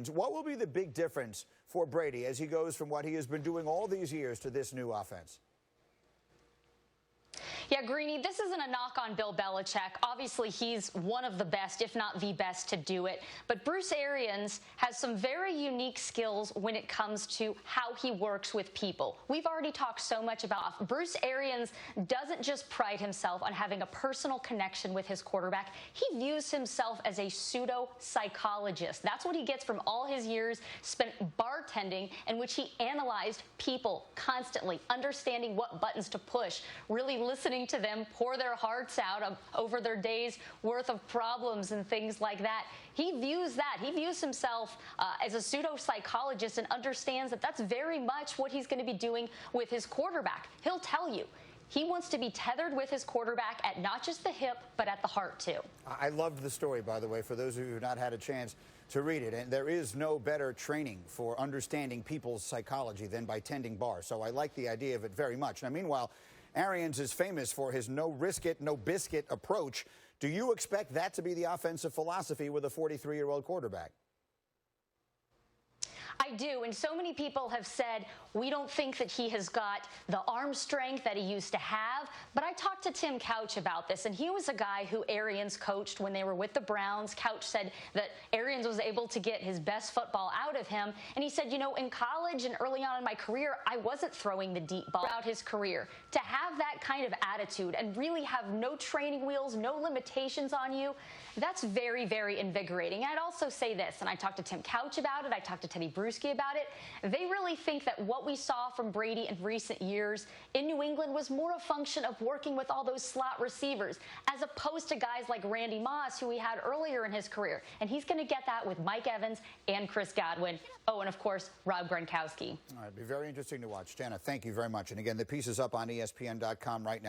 What will be the big difference for Brady as he goes from what he has been doing all these years to this new offense? Yeah, Greeny, this isn't a knock on Bill Belichick. Obviously, he's one of the best, if not the best, to do it. But Bruce Arians has some very unique skills when it comes to how he works with people. We've already talked so much about Bruce Arians doesn't just pride himself on having a personal connection with his quarterback. He views himself as a pseudo-psychologist. That's what he gets from all his years spent bartending, in which he analyzed people constantly, understanding what buttons to push, really listening to them pour their hearts out over their day's worth of problems and things like that. He views that. He views himself as a pseudo-psychologist and understands that that's very much what he's going to be doing with his quarterback. He'll tell you he wants to be tethered with his quarterback at not just the hip, but at the heart, too. I loved the story, by the way, for those of you who have not had a chance to read it. And there is no better training for understanding people's psychology than by tending bar. So I like the idea of it very much. Now, meanwhile, Arians is famous for his no-risk-it, no-biscuit approach. Do you expect that to be the offensive philosophy with a 43-year-old quarterback? I do, and so many people have said we don't think that he has got the arm strength that he used to have, but I talked to Tim Couch about this, and he was a guy who Arians coached when they were with the Browns. Couch said that Arians was able to get his best football out of him, and he said, you know, in college and early on in my career, I wasn't throwing the deep ball throughout his career. To have that kind of attitude and really have no training wheels, no limitations on you, that's very, very invigorating. I'd also say this, and I talked to Tim Couch about it, I talked to Teddy Bruschi about it. They really think that what we saw from Brady in recent years in New England was more a function of working with all those slot receivers, as opposed to guys like Randy Moss, who he had earlier in his career. And he's going to get that with Mike Evans and Chris Godwin. Oh, and of course, Rob Gronkowski. All right, it'll be very interesting to watch. Jenna, thank you very much. And again, the piece is up on ESPN.com right now.